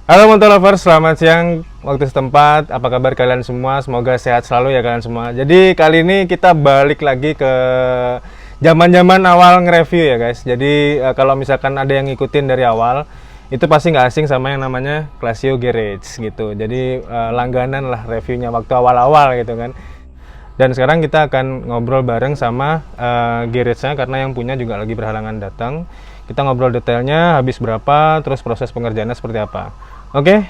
Halo motor lovers, selamat siang waktu setempat. Apa kabar kalian semua? Semoga sehat selalu ya kalian semua. Jadi kali ini kita balik lagi ke zaman-zaman awal nge-review ya guys. Jadi kalau misalkan ada yang ngikutin dari awal, itu pasti nggak asing sama yang namanya Classio Garage gitu. Jadi langganan lah reviewnya waktu awal-awal gitu kan. Dan sekarang kita akan ngobrol bareng sama garage-nya karena yang punya juga lagi berhalangan datang. Kita ngobrol detailnya, habis berapa, terus proses pengerjaannya seperti apa. Oke,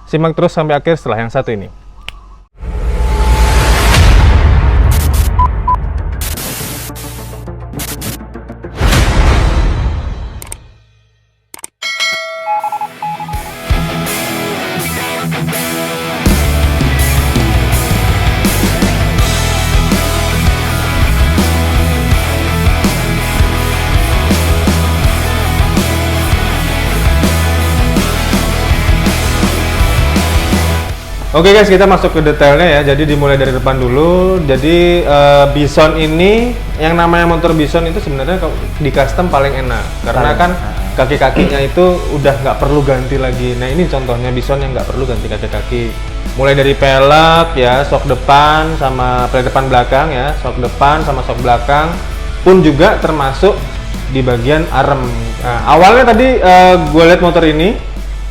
simak terus sampai akhir setelah yang satu ini. Oke guys, kita masuk ke detailnya ya. Jadi dimulai dari depan dulu. Jadi Bison ini, yang namanya motor Bison itu sebenarnya di custom paling enak karena kan kaki-kakinya itu udah nggak perlu ganti lagi. Nah ini contohnya Bison yang nggak perlu ganti kaki-kaki. Mulai dari pelek ya, sok depan sama pelek depan belakang ya, sok depan sama sok belakang pun juga termasuk di bagian arem. Nah, awalnya tadi gue lihat motor ini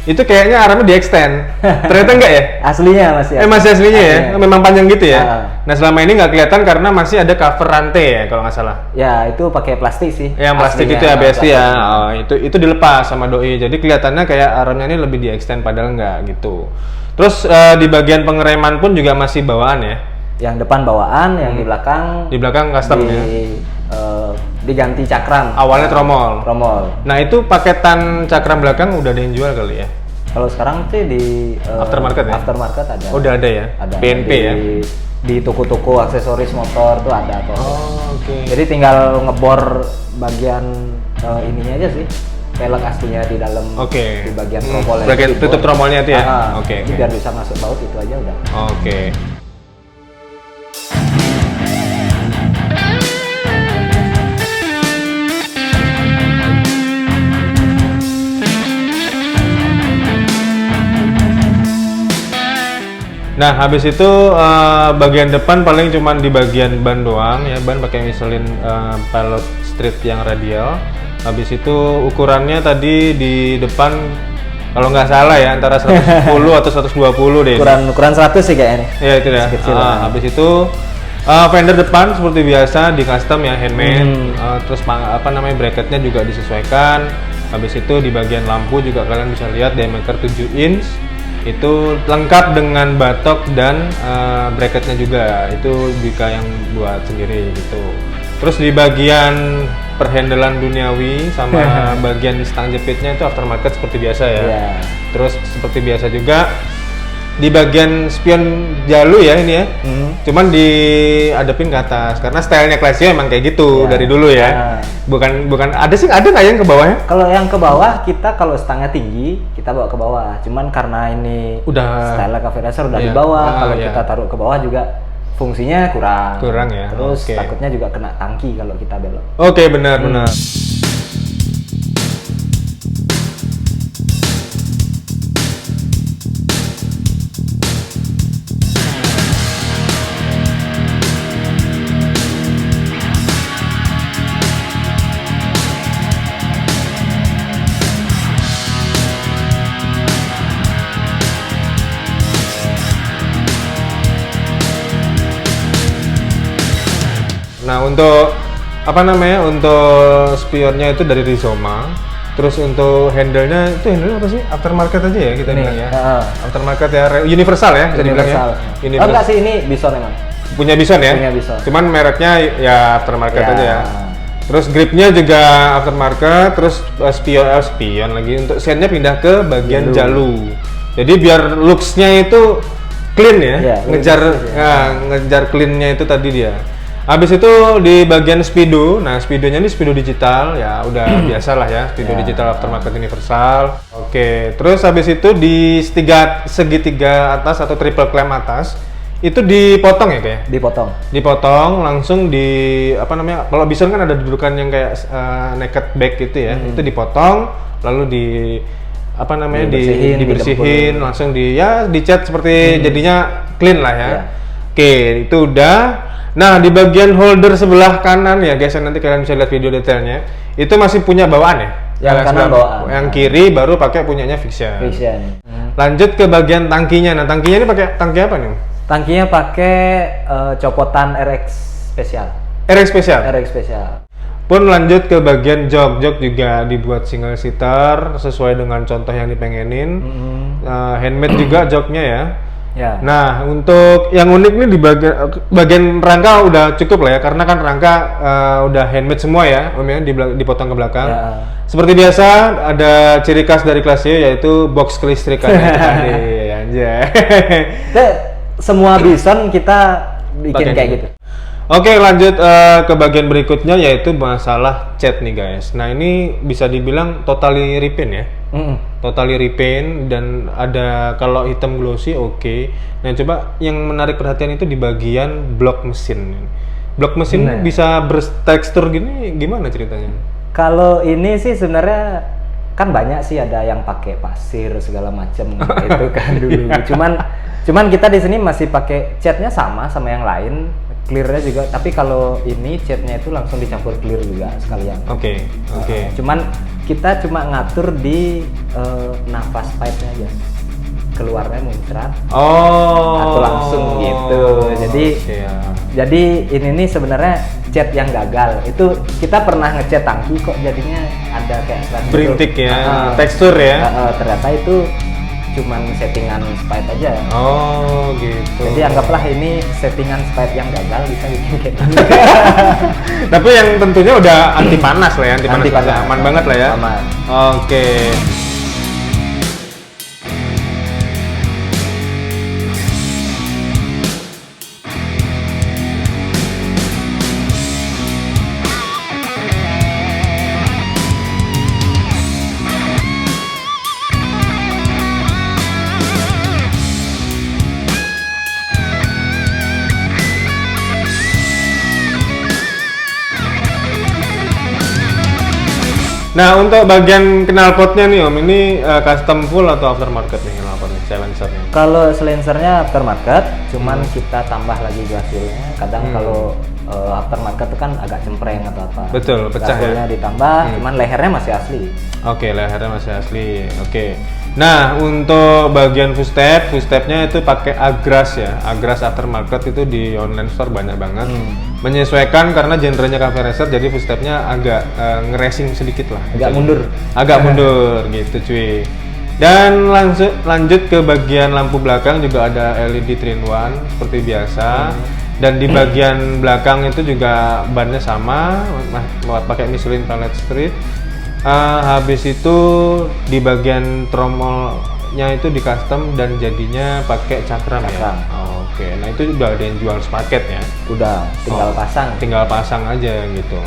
itu kayaknya armnya di-extend. Ternyata enggak ya? Aslinya masih. Masih aslinya ya? Memang panjang gitu ya? Ah. Nah selama ini nggak kelihatan karena masih ada cover rantai ya kalau nggak salah. Ya itu pakai plastik sih. Yang plastik itu ABS ya. Oh, itu dilepas sama doi. Jadi kelihatannya kayak armnya ini lebih di-extend padahal nggak gitu. Terus di bagian pengereman pun juga masih bawaan ya? Yang depan bawaan, yang di belakang. Di belakang custom ya? Diganti cakram. Awalnya tromol. Tromol. Nah itu paketan cakram belakang udah ada yang jual kali ya? Kalau sekarang sih di aftermarket ya? Aftermarket ada. Oh, udah ada ya? Ada. PNP ya? Di toko-toko aksesoris motor tuh ada kok. Oh, oke. Jadi tinggal ngebor bagian ininya aja sih. Pelek aslinya di dalam. Oke. Di bagian tromol. Bagian tutup tromolnya itu ya? Oke. Biar bisa masuk baut itu aja udah. Oke. Nah, habis itu bagian depan paling cuman di bagian ban doang ya, ban pakai Michelin Pilot Street yang radial. Habis itu ukurannya tadi di depan kalau nggak salah ya antara 110 atau 120 deh. Ukuran 100 sih kayaknya. Iya itu ya. Habis itu fender depan seperti biasa di custom ya, handmade. Terus apa namanya bracketnya juga disesuaikan. Habis itu di bagian lampu juga kalian bisa lihat diameter 7 inch. Itu lengkap dengan batok dan bracketnya juga, itu Dika yang buat sendiri gitu. Terus di bagian perhandelan duniawi sama bagian stang jepitnya itu aftermarket seperti biasa ya. Yeah. Terus seperti biasa juga di bagian spion jalu ya ini ya, cuman diadepin ke atas karena stylenya Classio emang kayak gitu dari dulu ya. Bukan ada nggak yang ke bawahnya? Kalau yang ke bawah kita kalau stangnya tinggi kita bawa ke bawah, cuman karena ini udah style cafe racer udah di bawah, kalau kita taruh ke bawah juga fungsinya kurang ya. Terus takutnya juga kena tangki kalau kita belok. Oke, benar. Nah untuk apa namanya, untuk spionnya itu dari Rizoma. Terus untuk handle-nya apa sih? Aftermarket aja ya kita bilang ya. Aftermarket ya, universal ya bisa dibilang ya. Oh enggak sih, ini Bison emang. Punya Bison ya? Punya Bison. Cuman mereknya ya aftermarket aja ya. Terus gripnya juga aftermarket, terus spion lagi. Untuk setnya pindah ke bagian jalu. Jadi biar looks-nya itu clean ya, ngejar clean-nya itu tadi dia. Habis itu di bagian speedo, nah speedonya ini speedo digital ya, udah biasa lah ya, speedo digital aftermarket universal. Oke, terus habis itu di segitiga atas atau triple clamp atas itu dipotong ya kayak? Dipotong langsung di apa namanya? Kalau Bison kan ada dudukan yang kayak naked back gitu ya, itu dipotong lalu di apa namanya dibersihin langsung dicat seperti jadinya clean lah ya. Oke, itu udah. Nah, di bagian holder sebelah kanan ya guys, nanti kalian bisa lihat video detailnya. Itu masih punya bawaan ya. Yang kanan bawaan. Yang kiri baru pakai punyanya Vixian. Lanjut ke bagian tangkinya. Nah, tangkinya ini pakai tangki apa nih? Tangkinya pakai copotan RX spesial. RX spesial. Pun lanjut ke bagian jok juga dibuat single seater sesuai dengan contoh yang dipengenin. Handmade juga joknya ya. Nah, untuk yang unik nih di bagian rangka udah cukup lah ya, karena kan rangka udah handmade semua ya, Om ya, dipotong ke belakang. Seperti biasa ada ciri khas dari Classio yaitu box kelistrikannya tadi, anjay. Semua bison kita bikin kayak gitu. Oke, lanjut ke bagian berikutnya yaitu masalah cat nih guys. Nah, ini bisa dibilang totally repaint ya. Totally repaint dan ada kalau hitam glossy oke. Nah, coba yang menarik perhatian itu di bagian blok mesin. Blok mesin bisa bertekstur gini, gimana ceritanya? Kalau ini sih sebenarnya kan banyak sih, ada yang pakai pasir segala macam itu kan dulu. Cuman kita di sini masih pakai catnya sama yang lain. Clearnya juga, tapi kalau ini catnya itu langsung dicampur clear juga sekalian. Oke. Cuman kita cuma ngatur di nafas pipe-nya aja, keluarnya muncrat. Atau langsung gitu. Jadi ini nih sebenarnya cat yang gagal. Itu kita pernah ngecat tangki kok jadinya ada kayak berintik ya, tekstur ya. Ternyata itu cuman settingan spite aja. Gitu. Jadi anggaplah ini settingan spite yang gagal bisa bikin kayak gini. Tapi yang tentunya udah anti panas lah ya, anti panas. Aman banget lah ya. Aman. Oke. Nah, untuk bagian knalpotnya nih Om, ini custom full atau aftermarket nih knalpotnya, silencernya? Kalau silencernya aftermarket, cuman kita tambah lagi gasilnya. Kadang kalau aftermarket itu kan agak cempreng atau apa. Betul, pecah gasilnya ya? Ditambah, cuman lehernya masih asli. Oke, lehernya masih asli. Oke. Nah, untuk bagian footstep-nya itu pakai Agras ya. Agras aftermarket itu di online store banyak banget. Menyesuaikan karena genrenya cafe racer, jadi footstep-nya agak nge-racing sedikit lah. Agak mundur gitu cuy. Dan lanjut ke bagian lampu belakang juga ada LED 3-in-1 seperti biasa. Dan di bagian belakang itu juga bannya sama, pakai Michelin Pilot Street. Habis itu di bagian tromolnya itu di custom dan jadinya pakai cakram ya. Oke, nah itu udah ada yang jual sepaket ya. Udah, tinggal pasang aja gitu.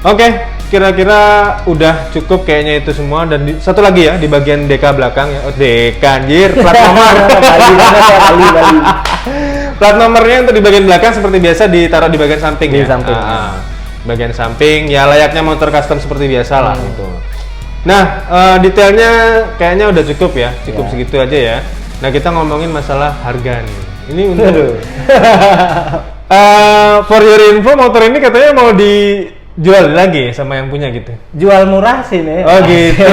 Oke, kira-kira udah cukup kayaknya itu semua. Dan satu lagi ya di bagian deka belakang ya. Deka anjir, plat nomor. Plat nomornya untuk di bagian belakang seperti biasa ditaruh di bagian samping ya. Bagian samping ya layaknya motor custom seperti biasa lah gitu. Nah, detailnya kayaknya udah cukup ya, segitu aja ya. Nah, kita ngomongin masalah harga nih. Ini untuk for your info, motor ini katanya mau dijual lagi sama yang punya gitu. Jual murah sih nih. Oh gitu.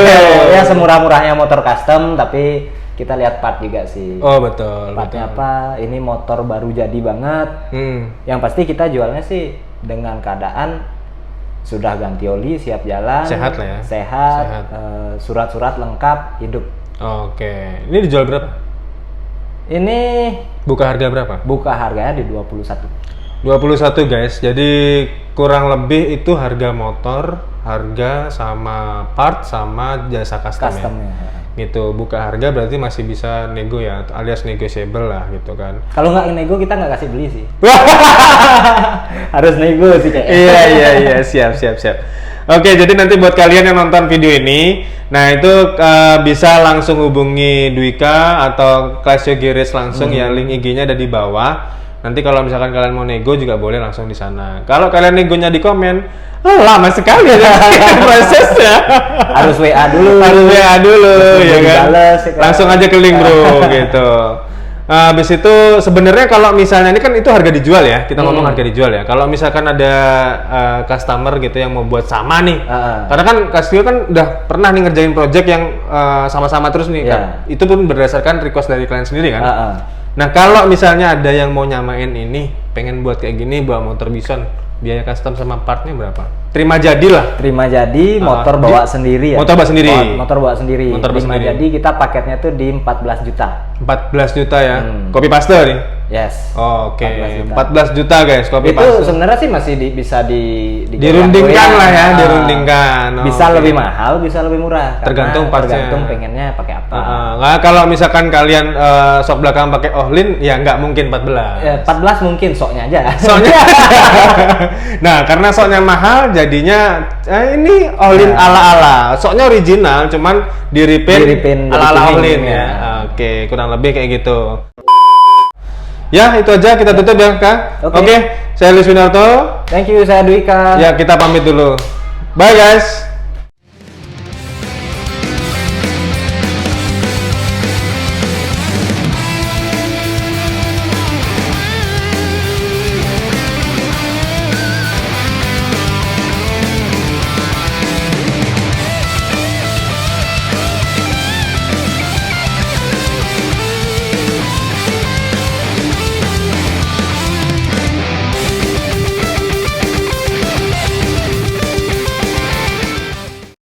Ya semurah-murahnya motor custom, tapi kita lihat part juga sih. Oh betul. Partnya apa? Ini motor baru jadi banget. Yang pasti kita jualnya sih dengan keadaan sudah ganti oli, siap jalan, sehat lah ya. Sehat. Surat-surat lengkap, hidup. Oke. Ini dijual berapa? Ini buka harga berapa? Buka harganya di 21 guys. Jadi kurang lebih itu harga motor, harga sama part sama jasa custom ya. Gitu. Buka harga berarti masih bisa nego ya, alias negotiable lah gitu kan. Kalau nggak nego kita nggak kasih beli sih. Harus nego sih kayaknya. Iya, siap. Oke, jadi nanti buat kalian yang nonton video ini, nah itu bisa langsung hubungi Dwika atau Classio Garage langsung ya, link IG-nya ada di bawah. Nanti kalau misalkan kalian mau nego juga boleh langsung di sana. Kalau kalian negonya di komen, lama sekali ya prosesnya. Harus WA dulu. Harus WA dulu, ya kan? Dibales, ya kan? Langsung aja ke link bro, gitu. Habis itu sebenarnya kalau misalnya ini kan itu harga dijual ya, kita ngomong harga dijual ya. Kalau misalkan ada customer gitu yang mau buat sama nih, karena kan Castillo kan udah pernah nih ngerjain project yang sama-sama terus nih kan. Itu pun berdasarkan request dari klien sendiri kan. Nah kalau misalnya ada yang mau nyamain ini, pengen buat kayak gini, bawa motor Bison, biaya custom sama partnya berapa? Terima jadi lah. Terima jadi, motor bawa sendiri ya. Motor bawa sendiri. Motor bawa sendiri. Motor bawa Terima sendiri. jadi kita paketnya tuh di 14 juta. 14 juta ya. Copy paste nih. Yes. Oke. 14 juta. 14 juta guys, copy Itu paste. sebenarnya sih masih bisa dirundingkan lah ya, Ah. dirundingkan. Bisa Oke. lebih mahal, bisa lebih murah. Karena Tergantung partnya. tergantung pengennya pakai apa. Nah, kalau misalkan kalian sok belakang pakai Ohlin, ya nggak mungkin 14. Ya, 14 mungkin soknya aja. Soalnya, nah karena soknya mahal, jadinya ini Ohlin ala-ala. Soknya original, cuman diripin ala-ala Ohlin ya. Oke, kurang lebih kayak gitu. Ya, itu aja kita tutup ya, Kak. Oke, saya Luis Winarto. Thank you, saya Dwika. Ya, kita pamit dulu. Bye guys.